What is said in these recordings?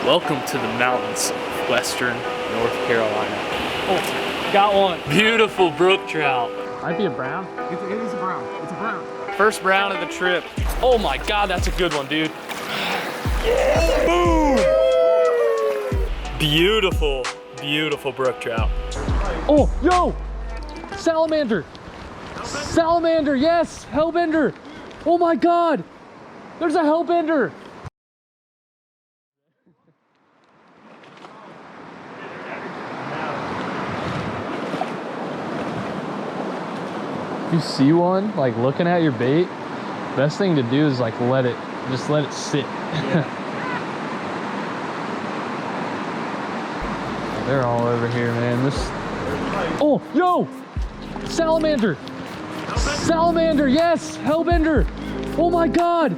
Welcome to the mountains of western North Carolina. Oh, got one. Beautiful brook trout. Might be a brown. It is a brown. It's a brown. First brown of the trip. Oh my God, that's a good one, dude. Boom! Beautiful, beautiful brook trout. Oh, yo! Salamander! Salamander, yes! Hellbender! Oh my God! There's a hellbender! If you see one, like looking at your bait, best thing to do is like just let it sit. Yeah. They're all over here, man. Oh, yo! Salamander! Salamander, yes! Hellbender! Oh my God!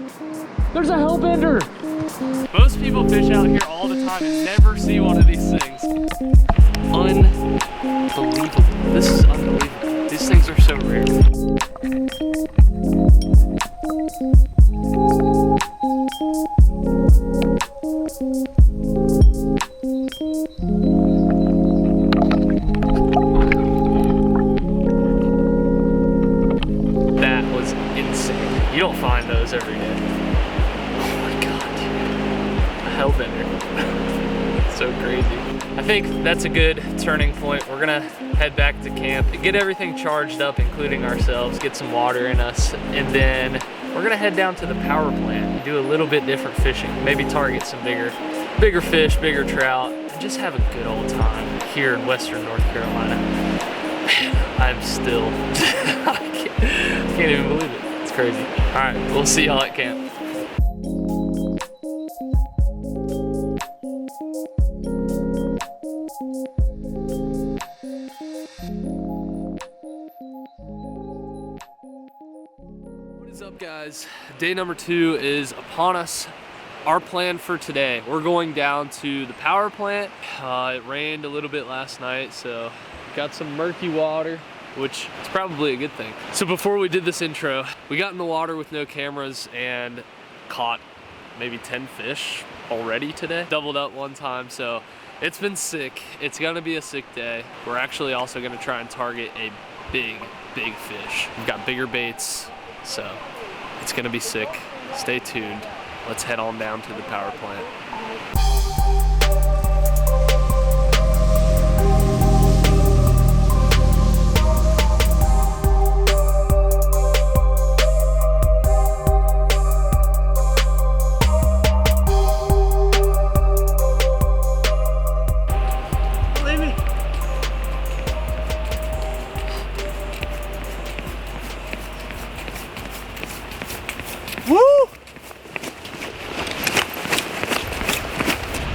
There's a hellbender! Most people fish out here all the time and never see one of these things. Unbelievable. This is unbelievable. These things are so rare. That was insane. You don't find those every day. Oh my God, a hellbender. So crazy. I think that's a good turning point. We're gonna head back to camp, get everything charged up, including ourselves, get some water in us, and then we're gonna head down to the power plant and do a little bit different fishing. Maybe target some bigger fish, bigger trout, and just have a good old time here in western North Carolina. Man, I'm still, I can't even believe it. It's crazy. All right, we'll see y'all at camp. What is up, guys? Day number 2 is upon us. Our plan for today, we're going down to the power plant. It rained a little bit last night, so got some murky water, which is probably a good thing. So before we did this intro, we got in the water with no cameras and caught maybe 10 fish already today. Doubled up one time, so it's been sick. It's gonna be a sick day. We're actually also gonna try and target a big fish. We've got bigger baits, so it's gonna be sick. Stay tuned. Let's head on down to the power plant.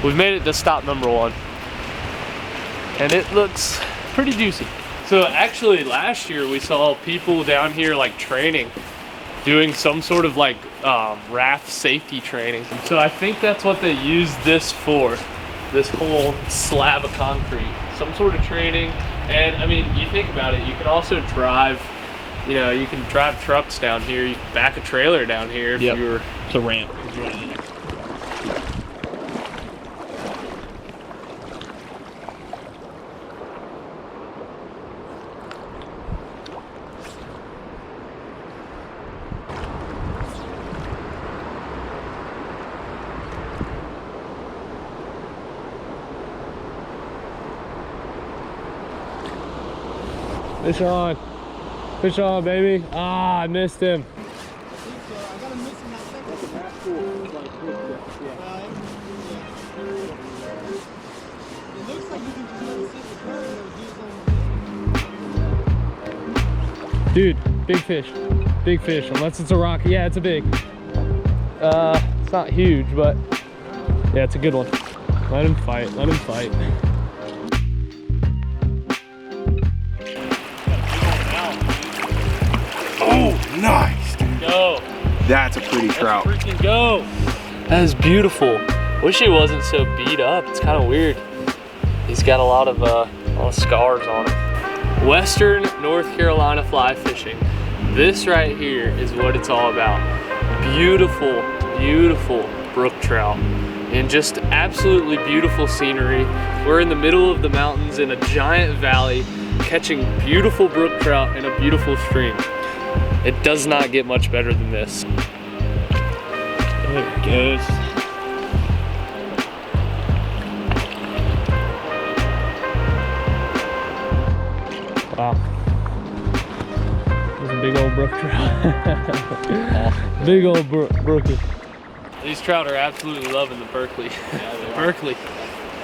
We've made it to stop number 1, and it looks pretty juicy. So actually last year we saw people down here like training, doing some sort of like raft safety training. So I think that's what they use this for, this whole slab of concrete, some sort of training. And I mean, you think about it, you can also drive, you know, you can drive trucks down here, you can back a trailer down here if you were. It's a ramp. Fish on, baby. Ah, I missed him. Dude, big fish, unless it's a rock. Yeah, it's a big. It's not huge, but yeah, it's a good one. Let him fight. Oh, nice, dude. Go. That's a pretty trout. Let's freaking go. That is beautiful. Wish he wasn't so beat up. It's kind of weird. He's got a lot of scars on him. Western North Carolina fly fishing. This right here is what it's all about. Beautiful, beautiful brook trout. and just absolutely beautiful scenery. We're in the middle of the mountains in a giant valley, catching beautiful brook trout in a beautiful stream. It does not get much better than this. There it goes. Wow. There's a big old brook trout. Big old brookie. These trout are absolutely loving the Berkeley. Yeah, Berkeley.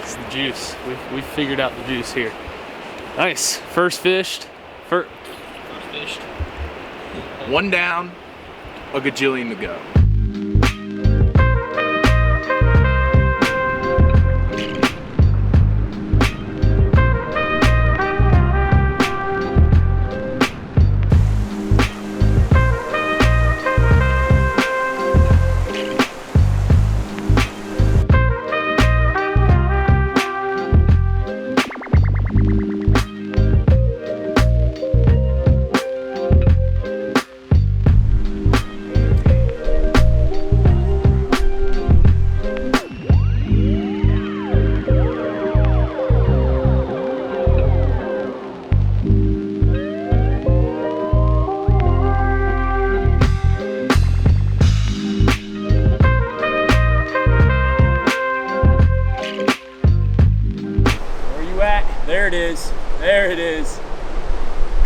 It's the juice. We figured out the juice here. Nice. First fished. First fished. One down, a gajillion to go. There it is. There it is.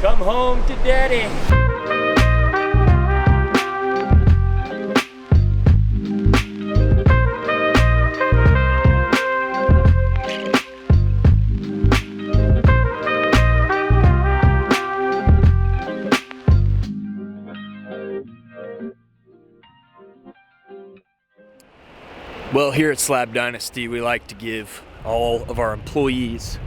Come home to daddy. Well, here at Slab Dynasty, we like to give all of our employees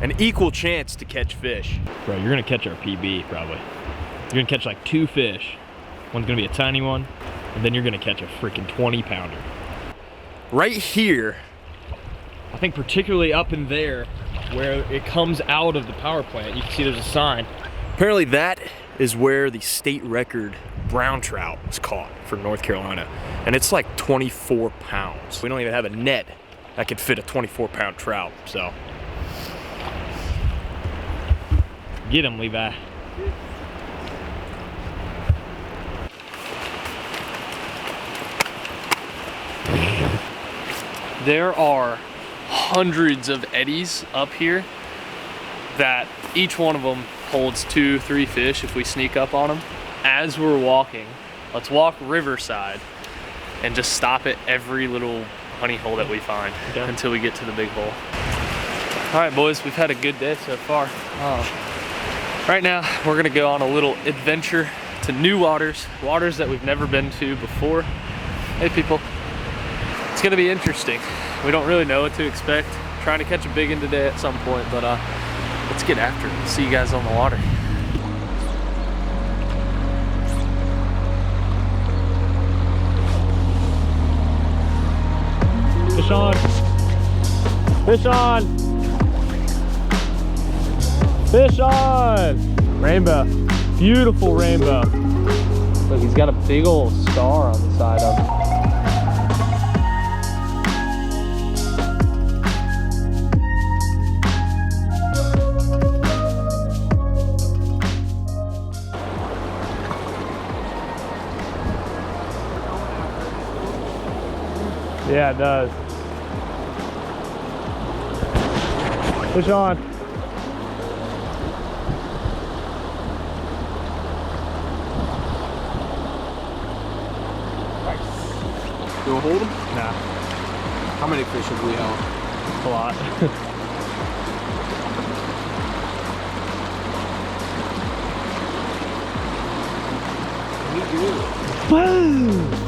an equal chance to catch fish. Bro, you're gonna catch our PB probably. You're gonna catch like 2 fish. One's gonna be a tiny one, and then you're gonna catch a freaking 20-pounder. Right here, I think particularly up in there, where it comes out of the power plant, you can see there's a sign. Apparently that is where the state record brown trout was caught for North Carolina. And it's like 24 pounds. We don't even have a net that could fit a 24-pound trout, so. Get him, Levi. There are hundreds of eddies up here that each one of them holds 2-3 fish if we sneak up on them. As we're walking, let's walk riverside and just stop at every little honey hole that we find until we get to the big hole. All right, boys, we've had a good day so far. Right now, we're gonna go on a little adventure to new waters that we've never been to before. Hey people, it's gonna be interesting. We don't really know what to expect. Trying to catch a big one today at some point, but let's get after it. See you guys on the water. Fish on. Fish on. Fish on! Rainbow. Beautiful rainbow. Look, he's got a big old star on the side of him. Yeah, it does. Fish on. You wanna hold them? Nah, How many fish have we held? a lot. Boom!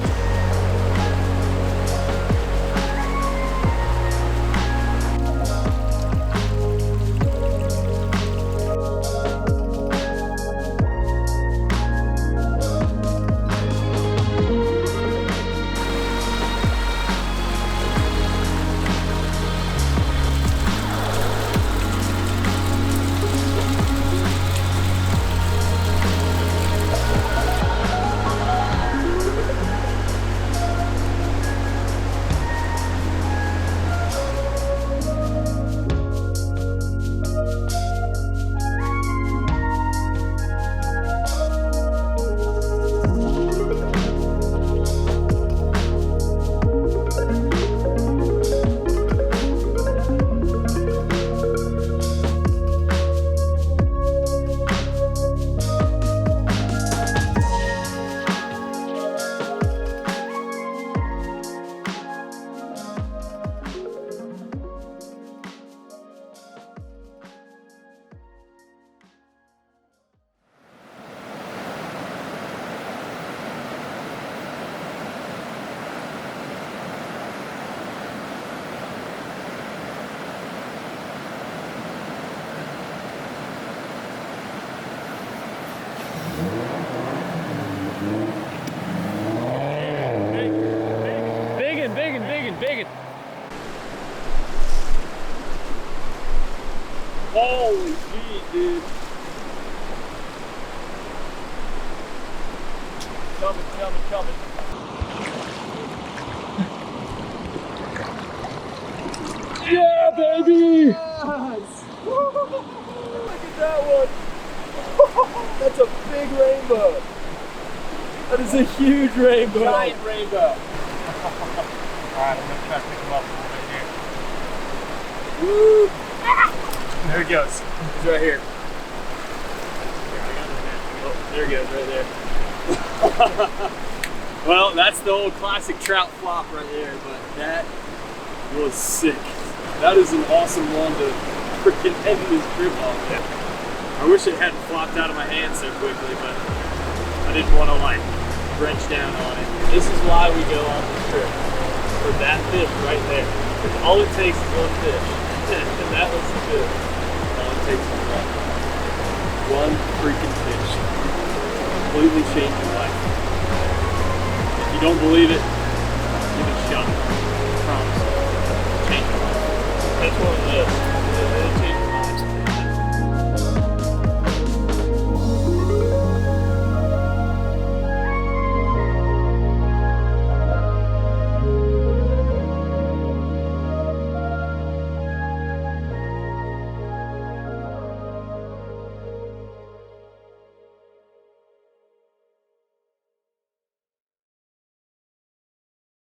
Holy shit, dude. Coming, coming, coming. Yeah, baby! Yes! Look at that one. That's a big rainbow. That is a huge rainbow. Giant rainbow. Alright, I'm gonna try to pick him up right here. Woo! There he goes. He's right here. Oh, there he goes, right there. Well, that's the old classic trout flop right there, but that was sick. That is an awesome one to freaking end this trip on. I wish it hadn't flopped out of my hand so quickly, but I didn't want to like wrench down on it. This is why we go on this trip. For that fish right there. Because all it takes is one fish. And that was the fish. All it takes is one. One freaking fish. Completely changed your life. If you don't believe it, give it a shot. I promise. Change your life. That's what it is.